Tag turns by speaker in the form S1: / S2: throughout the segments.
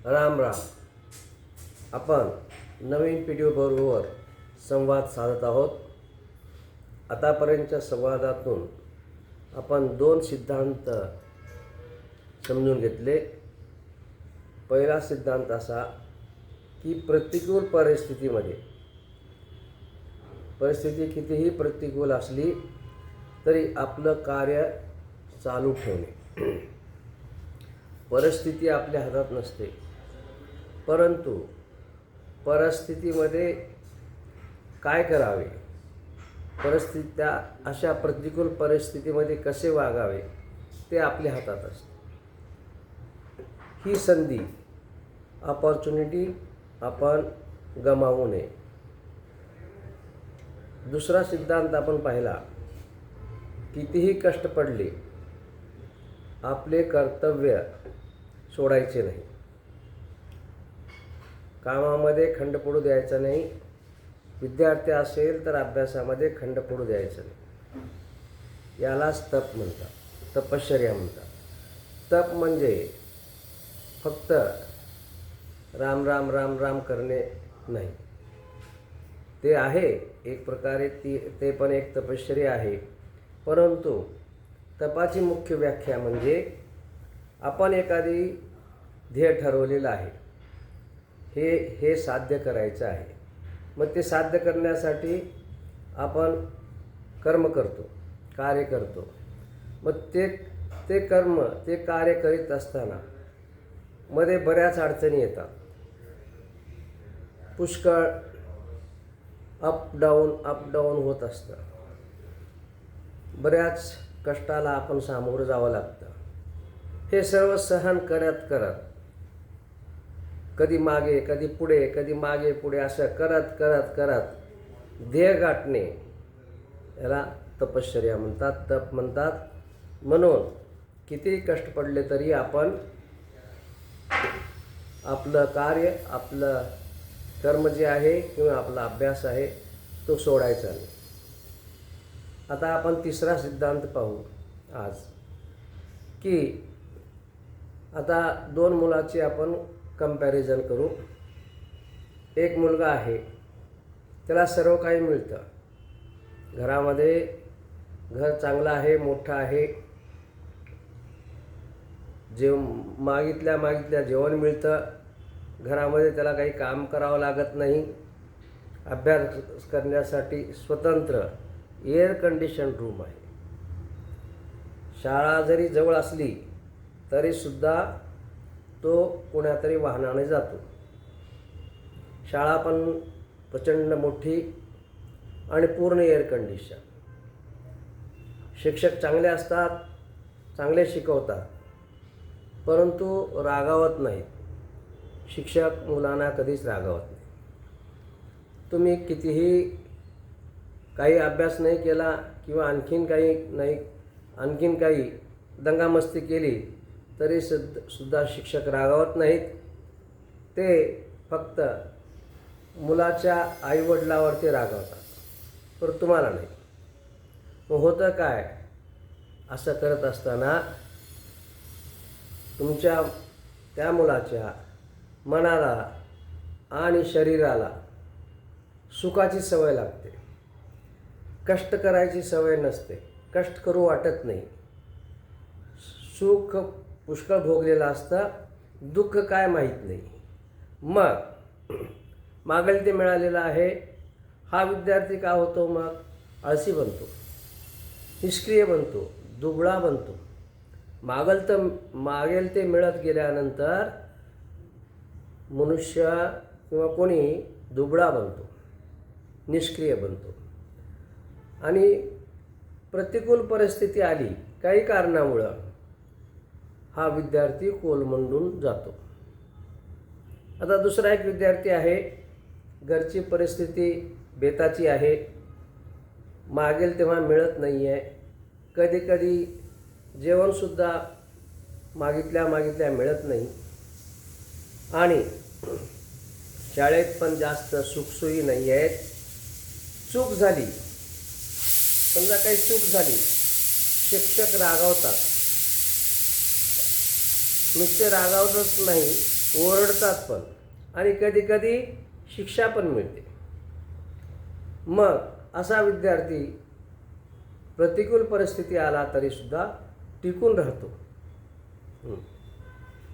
S1: राम राम. आपण नवीन पिढीबरोबर संवाद साधत आहोत. आतापर्यंतच्या संवादातून आपण 2 सिद्धांत समजून घेतले. पहिला सिद्धांत असा की प्रतिकूल परिस्थिती कितीही प्रतिकूल असली तरी आपलं कार्य चालू ठेवणे. परिस्थिती आपल्या हातात नसते, परंतु परिस्थितीमध्ये काय करावे, अशा प्रतिकूल परिस्थितीमध्ये कसे वागावे ते आपल्या हातात असते. ही संधी, अपॉर्च्युनिटी आपण गमावू नये. दुसरा सिद्धांत आपण पाहिला, कितीही कष्ट पडले आपले कर्तव्य सोडायचे नाही. कामामध्ये खंड पडू द्यायचा नाही. विद्यार्थी असेल तर अभ्यासामध्ये खंड पडू द्यायचा नाही. यालाच तप म्हणतात, तपश्चर्या म्हणतात. तप म्हणजे फक्त राम राम राम राम करणे नाही. ते आहे एक प्रकारे, ते पण एक तपश्चर्या आहे. परंतु तपाची मुख्य व्याख्या म्हणजे आपण एखादी ध्येय ठरवलेलं आहे, हे साध्य करायचं आहे. मग ते साध्य करण्यासाठी आपण कर्म करतो, कार्य करतो. मग ते कर्म, ते कार्य करीत असताना मध्ये बऱ्याच अडचणी येतात. पुष्कळ अप डाऊन होत असतं. बऱ्याच कष्टाला आपण सामोरं जावं लागतं. हे सर्व सहन करत कधी मागे कधी पुढे, कधी मागे पुढे असं करत ध्येय गाठणे, याला तपश्चर्या म्हणतात, तप म्हणतात. म्हणून कितीही कष्ट पडले तरी आपण आपलं कार्य, आपलं कर्म जे आहे किंवा आपला अभ्यास आहे तो सोडायचा नाही. आता आपण तिसरा सिद्धांत पाहू आज, की आता 2 मुलाची आपण कंपॅरिझन करू. एक मुलगा आहे, त्याला सर्व काही मिळतं. घरामध्ये घर चांगलं आहे, मोठं आहे. मागितल्या जेवण मिळतं. घरामध्ये त्याला काही काम करावं लागत नाही. अभ्यास करण्यासाठी स्वतंत्र एअर कंडिशन रूम आहे. शाळा जरी जवळ असली तरीसुद्धा तो कोणातरी वाहनाने जातो. शाळा पण प्रचंड मोठी आणि पूर्ण एअर कंडिशन. शिक्षक चांगले असतात, चांगले शिकवतात, परंतु रागावत नाहीत. शिक्षक मुलांना कधीच रागावत नाही. तुम्ही कितीही काही अभ्यास नाही केला किंवा आणखीन काही दंगामस्ती केली तरी सुद्धा शिक्षक रागावत नाहीत. ते फक्त मुलाच्या आईवडिलावरती रागावतात, पण तुम्हाला नाही. मग होतं काय, असं करत असताना तुमच्या त्या मुलाच्या मनाला आणि शरीराला सुखाची सवय लागते. कष्ट करायची सवय नसते, कष्ट करू वाटत नाही. सुख पुष्कळ भोगलेलं असतं, दुःख काय माहीत नाही. मग मागेल ते मिळालेलं आहे. हा विद्यार्थी का होतो? मग आळसी बनतो, निष्क्रिय बनतो, दुबळा बनतो. मागेल ते मिळत गेल्यानंतर मनुष्य किंवा कोणी दुबळा बनतो, निष्क्रिय बनतो. आणि प्रतिकूल परिस्थिती आली काही कारणामुळं हा विद्यार्थी कोलमंडून जातो. आता दुसरा एक विद्यार्थी आहे, घरची परिस्थिती बेताची आहे, मागेल तेव्हा मिळत नाही आहे. कधी जेवणसुद्धा मागितल्या मिळत नाही. आणि शाळेत पण जास्त सुखसोयी नाही आहेत. चूक झाली, समजा काही चूक झाली, शिक्षक रागावतात. नुसते रागावतच नाही, ओरडतात पण आणि कधीकधी शिक्षा पण मिळते. मग असा विद्यार्थी प्रतिकूल परिस्थिती आला तरीसुद्धा टिकून राहतो.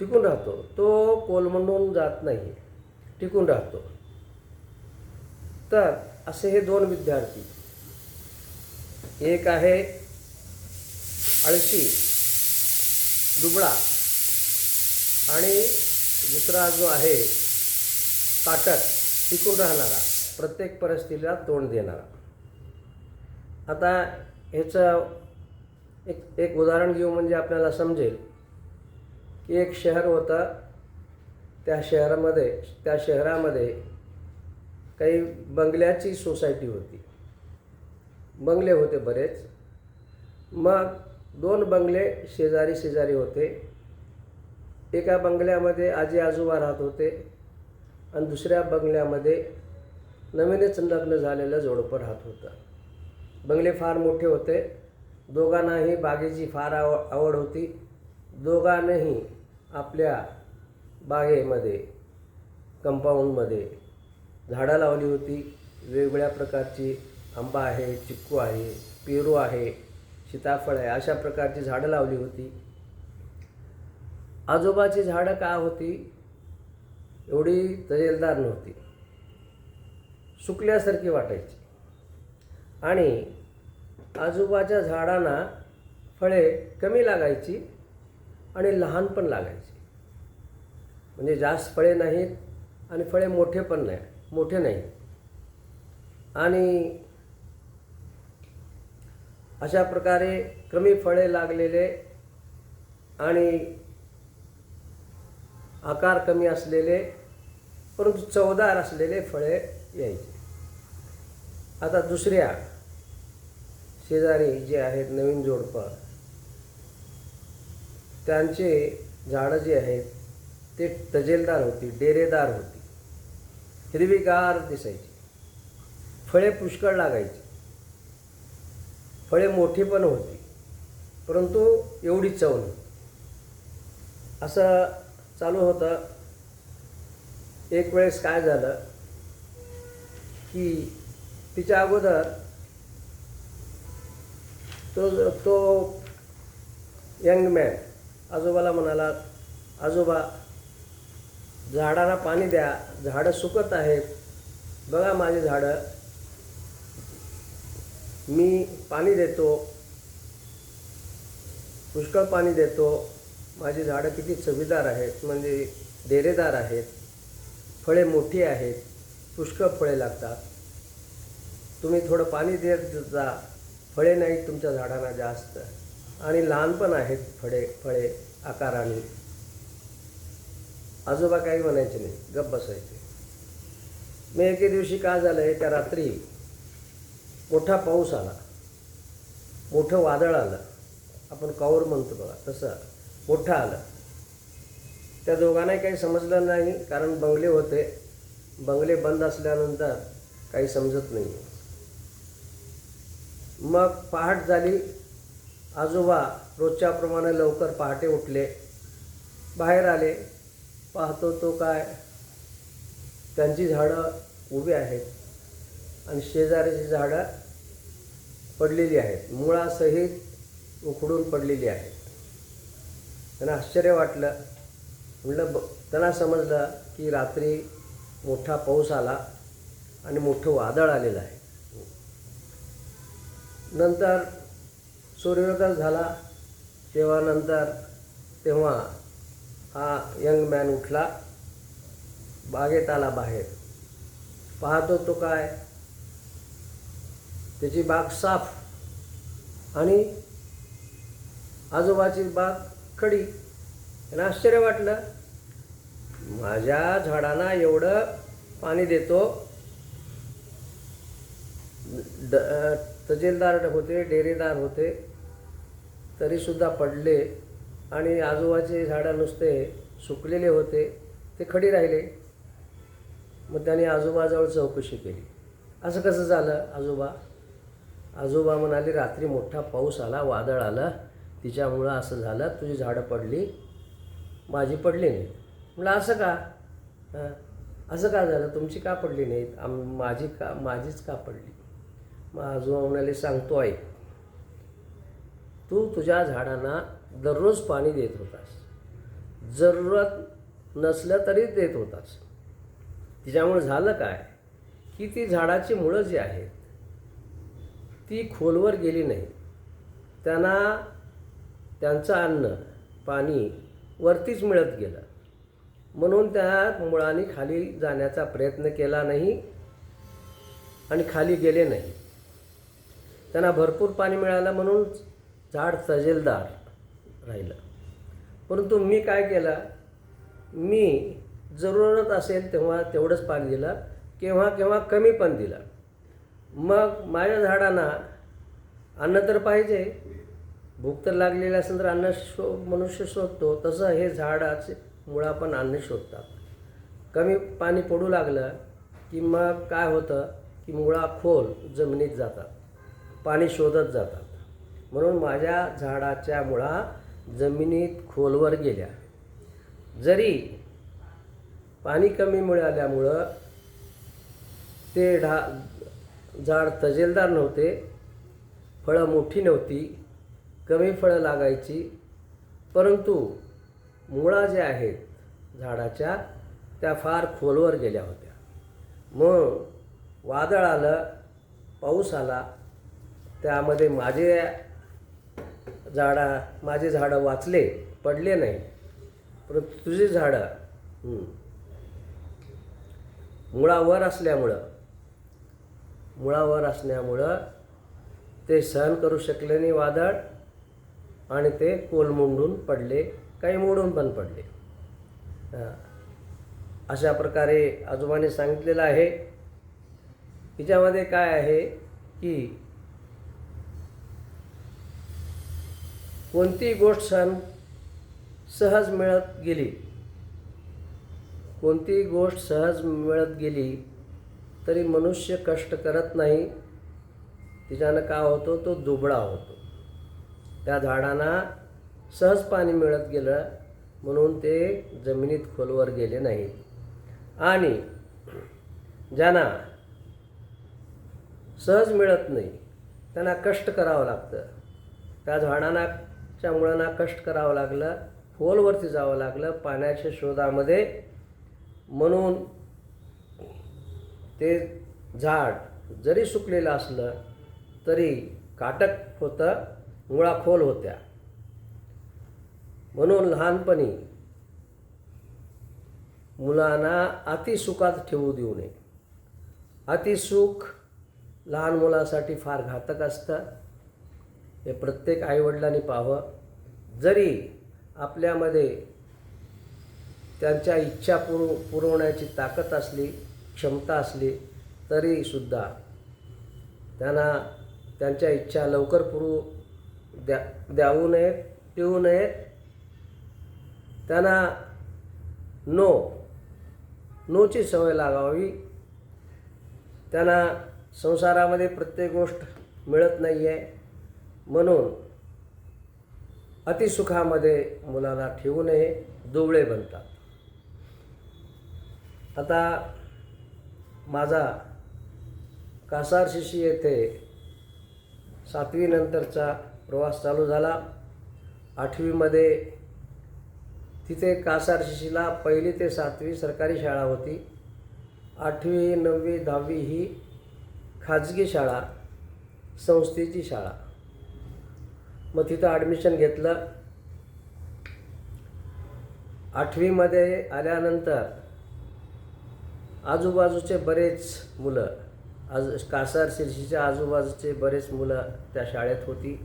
S1: टिकून राहतो, तो कोलमडून जात नाही, टिकून राहतो. तर असे हे दोन विद्यार्थी, एक आहे आळशी दुबळा आणि दुसरा जो आहे काटक, टिकून राहणारा, प्रत्येक परिस्थितीला तोंड देणारा. आता ह्याचं एक उदाहरण घेऊ म्हणजे आपल्याला समजेल की एक शहर होतं. त्या शहरामध्ये काही बंगल्याची सोसायटी होती. बंगले होते बरेच. मग दोन बंगले शेजारी होते. एका बंगल्यामध्ये आजी आजोबा राहत होते आणि दुसऱ्या बंगल्यामध्ये नवीनच लग्न झालेलं जोडपं राहत होतं. बंगले फार मोठे होते. दोघांनाही बागेची फार आवड होती. दोघांनाही आपल्या बागेमध्ये, कंपाऊंडमध्ये झाडं लावली होती. वेगवेगळ्या प्रकारची आंबा आहे, चिक्कू आहे, पेरू आहे, सीताफळ आहे, अशा प्रकारची झाडं लावली होती. आजोबाची झाडं का होती? एवढी तजेलदार नव्हती, सुकल्यासारखी वाटायची. आणि आजोबाच्या झाडांना फळे कमी लागायची आणि लहान पण लागायची. म्हणजे जास्त फळे नाहीत आणि फळे मोठे नाहीत. आणि अशा प्रकारे कमी फळे लागलेले आणि आकार कमी असलेले परंतु चवदार असलेले फळे यायचे. आता दुसऱ्या शेजारी जे आहेत नवीन जोडपं, त्यांचे झाडं जे आहेत ते तजेलदार होती, डेरेदार होती, हिरवीगार दिसायची, फळे पुष्कळ लागायची, फळे मोठी पण होती, परंतु एवढी चव नव्हती. असं चालू होतं. एक वेळेस काय झालं की तिच्या अगोदर तो यंग मॅन आजोबाला म्हणाला, आजोबा झाडांना पाणी द्या, झाडं सुकत आहेत, बघा माझी झाडं, मी पाणी देतो, पुष्कळ पाणी देतो, माझी झाडं किती चवीदार आहेत, म्हणजे डेरेदार आहेत, फळे मोठी आहेत, पुष्कळ फळे लागतात, तुम्ही थोडं पाणी देत जा, फळे नाहीत तुमच्या झाडांना जास्त आणि लहान पण आहेत फळे आकाराने. आजोबा काही म्हणायचे नाही, गप्प बसायचे. मग एके दिवशी काय झालं, त्या रात्री मोठा पाऊस आला, मोठं वादळ आलं, आपण काऊर म्हणतो बघा तसं मोठं आलं. त्या दोघांनाही काही समजलं नाही, कारण बंगले होते. बंगले बंद असल्यानंतर काही समजत नाही. मग पहाट झाली. आजोबा रोजच्याप्रमाणे लवकर पहाटे उठले, बाहेर आले. पाहतो तो काय, त्यांची झाडं उभी आहेत आणि शेजारीची झाडं पडलेली आहेत, मुळासहित उखडून पडलेली आहेत. त्यांना आश्चर्य वाटलं. म्हटलं त्यांना समजलं की रात्री मोठा पाऊस आला आणि मोठं वादळ आलेलं आहे. नंतर सूर्योदय झाला. तेव्हा हा यंग मॅन उठला, बागेत आला. बाहेर पाहतो तो काय, त्याची बाग साफ आणि आजोबाची बाग खडी. त्यांना आश्चर्य वाटलं, माझ्या झाडांना एवढं पाणी देतो, तजेलदार होते, डेरेदार होते, तरीसुद्धा पडले आणि आजोबाचे झाडं नुसते सुकलेले होते, ते खडी राहिले. मग त्याने आजोबाजवळ चौकशी केली, असं कसं झालं आजोबा म्हणाले, रात्री मोठा पाऊस आला, वादळ आलं, तिच्यामुळं असं झालं, तुझी झाडं पडली, माझी पडली नाही. म्हटलं असं का? हं, असं का झालं? तुमची का पडली नाहीत? माझीच का पडली? मग आजोबा म्हणाले, सांगतो ऐक. तू तुझ्या झाडांना दररोज पाणी देत होतास, जरूरत नसलं तरी देत होतास. तिच्यामुळे झालं काय की ती झाडाची मुळं जी आहेत ती खोलवर गेली नाही. त्यांना त्यांचं अन्न पाणी वरतीच मिळत गेलं, म्हणून त्या मुळांनी खाली जाण्याचा प्रयत्न केला नाही आणि खाली गेले नाही. त्यांना भरपूर पाणी मिळालं म्हणून झाड तजेलदार राहिलं. परंतु मी काय केलं, मी जरूरत असेल तेव्हा तेवढंच पाणी दिलं, केव्हा केव्हा कमी पण दिलं. मग माझ्या झाडांना अन्न तर पाहिजे, भूक तर लागलेली असेल तर अन्न मनुष्य शोधतो, तसं हे झाडाचे मुळा पण अन्न शोधतात. कमी पाणी पडू लागलं की मग काय होतं की मुळा खोल जमिनीत जातात, पाणी शोधत जातात. म्हणून माझ्या झाडाच्या मुळा जमिनीत खोलवर गेल्या. जरी पाणी कमी मिळाल्यामुळं ते झाड तजेलदार नव्हते, फळं मोठी नव्हती, कमी फळं लागायची, परंतु मुळा ज्या आहेत झाडाच्या त्या फार खोलवर गेल्या होत्या. मग वादळ आलं, पाऊस आला, त्यामध्ये माझे झाडं वाचले, पडले नाही. परंतु तुझी झाडं मुळावर असल्यामुळं ते सहन करू शकले नाही वादळ, आणि ते कोलमुंडून पडले, काही मोडून पण पडले. अशा प्रकारे आजोबाने सांगितलेलं आहे. हिच्यामध्ये काय आहे की कोणतीही गोष्ट सहज मिळत गेली तरी मनुष्य कष्ट करत नाही. तिच्यानं काय होतो, तो दुबळा होतो. त्या झाडांना सहज पाणी मिळत गेलं म्हणून ते जमिनीत खोलवर गेले नाहीत. आणि ज्यांना सहज मिळत नाही त्यांना कष्ट करावं लागतं. त्या झाडांच्या मुळांना कष्ट करावं लागलं, खोलवरती जावं लागलं पाण्याच्या शोधामध्ये. म्हणून ते झाड जरी सुकलेलं असलं तरी काटक होतं, मुळा खोल होत्या. म्हणून लहानपणी मुलांना अतिसुखात ठेवू देऊ नये. अतिसुख लहान मुलासाठी फार घातक असतं, हे प्रत्येक आईवडिलांनी पाहावं. जरी आपल्यामध्ये त्यांच्या इच्छा पुरवण्याची ताकद असली, क्षमता असली, तरीसुद्धा त्यांना त्यांच्या इच्छा लवकर देऊ नयेत, ठेवू नयेत. त्यांना नोची सवय लागावी. त्यांना संसारामध्ये प्रत्येक गोष्ट मिळत नाही आहे, म्हणून अतिसुखामध्ये मुलाला ठेवू नये, दुबळे बनतात. आता माझा कासार शिशी येथे 7वी नंतरचा प्रवास चालू झाला. 8वीमध्ये तिथे कासार शिशीला 1ली ते 7वी सरकारी शाळा होती. 8वी 9वी 10वी ही खाजगी शाळा, संस्थेची शाळा. मग तिथं ॲडमिशन घेतलं. 8वीमध्ये आल्यानंतर आजूबाजूचे बरेच मुलं, कासार शिरशीच्या आजूबाजूचे बरेच मुलं त्या शाळेत होती.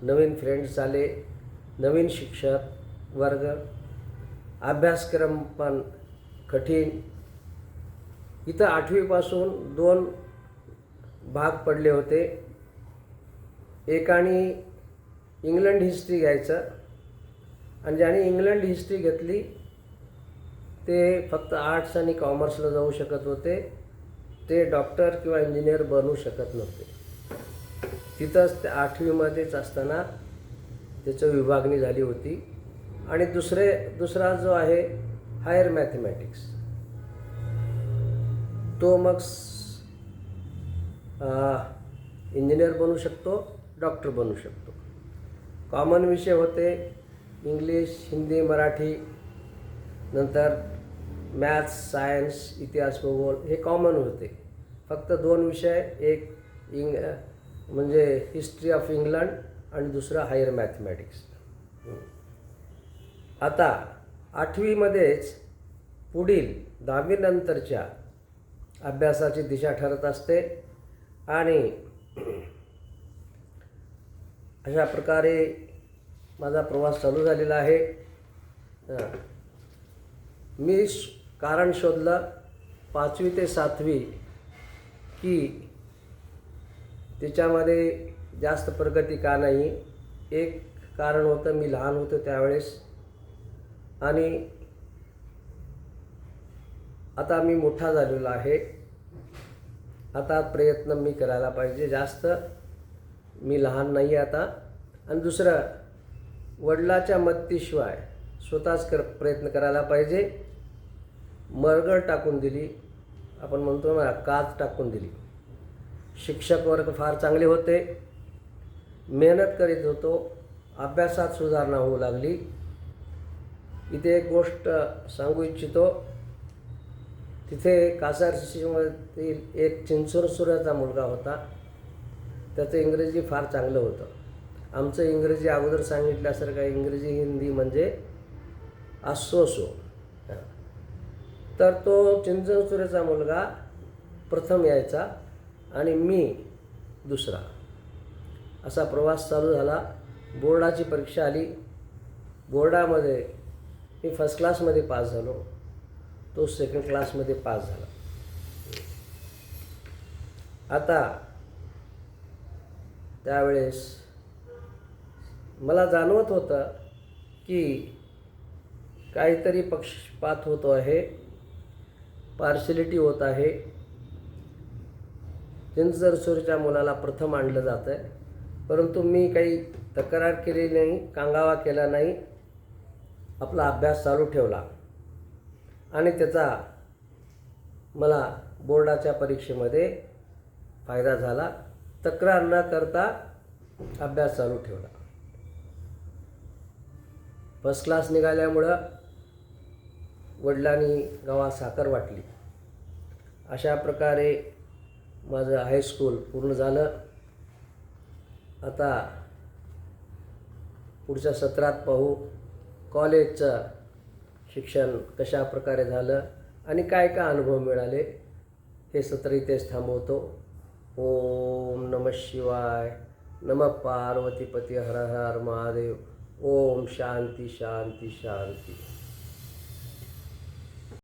S1: नवीन फ्रेंड्स आले, नवीन शिक्षक वर्ग, अभ्यासक्रम पण कठीण. इथं 8वीपासून 2 भाग पडले होते. एकाने इंग्लंड हिस्ट्री घ्यायचं, आणि ज्याने इंग्लंड हिस्ट्री घेतली ते फक्त आर्ट्स आणि कॉमर्सला जाऊ शकत होते. ते डॉक्टर किंवा इंजिनियर बनू शकत नव्हते. तिथंच 8वीमध्येच असताना त्याची विभागणी झाली होती. आणि दुसरा जो आहे हायर मॅथमॅटिक्स, तो मग इंजिनियर बनू शकतो, डॉक्टर बनू शकतो. कॉमन विषय होते इंग्लिश, हिंदी, मराठी, नंतर मॅथ्स, सायन्स, इतिहास, भूगोल हे कॉमन होते. फक्त 2 विषय, एक म्हणजे हिस्ट्री ऑफ इंग्लंड आणि दुसरा हायर मॅथमॅटिक्स. आता 8वीमध्येच पुढील 10वी नंतरच्या अभ्यासाची दिशा ठरत असते आणि अशा प्रकारे माझा प्रवास चालू झालेला आहे. मी कारण शोधलं 5वी ते 7वी की त्याच्यामध्ये जास्त प्रगती का नाही. एक कारण होतं, मी लहान होतो त्यावेळेस, आणि आता मी मोठा झालेलो आहे. आता प्रयत्न मी करायला पाहिजे, जास्त मी लहान नाही आता. आणि दुसरं, वडिलाच्या मदतीशिवाय स्वतःच प्रयत्न करायला पाहिजे. मरगळ टाकून दिली, आपण म्हणतो ना, काच टाकून दिली. शिक्षक वर्ग फार चांगले होते, मेहनत करीत होतो, अभ्यासात सुधारणा होऊ लागली. इथे एक गोष्ट सांगू इच्छितो. तिथे कासारशिमधील एक चिंचोरसुराचा मुलगा होता. त्याचं इंग्रजी फार चांगलं होतं. आमचं इंग्रजी अगोदर सांगितल्यासारखं इंग्रजी हिंदी म्हणजे असो. तर तो चिंचोरसुराचा मुलगा प्रथम यायचा आणि मी दुसरा. असा प्रवास चालू झाला. बोर्डाची परीक्षा आली. बोर्डामध्ये मी फर्स्ट क्लासमध्ये पास झालो, तो सेकंड क्लासमध्ये पास झाला. आता त्यावेळेस मला जाणवत होतं की काहीतरी पक्षपात होतो आहे, पार्शलिटी होत आहे. चिंचोरसुराच्या मुलाला प्रथम आणलं जातं आहे, परंतु मी काही तक्रार केली नाही, कांगावा केला नाही. आपला अभ्यास चालू ठेवला आणि त्याचा मला बोर्डाच्या परीक्षेमध्ये फायदा झाला. तक्रार न करता अभ्यास चालू ठेवला. फर्स्ट क्लास निघाल्यामुळं वडिलांनी गावात साखर वाटली. अशा प्रकारे माझं हायस्कूल पूर्ण झालं. आता पुढच्या सत्रात पाहू कॉलेजचं शिक्षण कशा प्रकारे झालं आणि काय काय अनुभव मिळाले. हे सत्र इथेच थांबवतो. ओम नमः शिवाय. नमः पार्वतीपती हर हर महादेव. ओम शांती शांती शांती.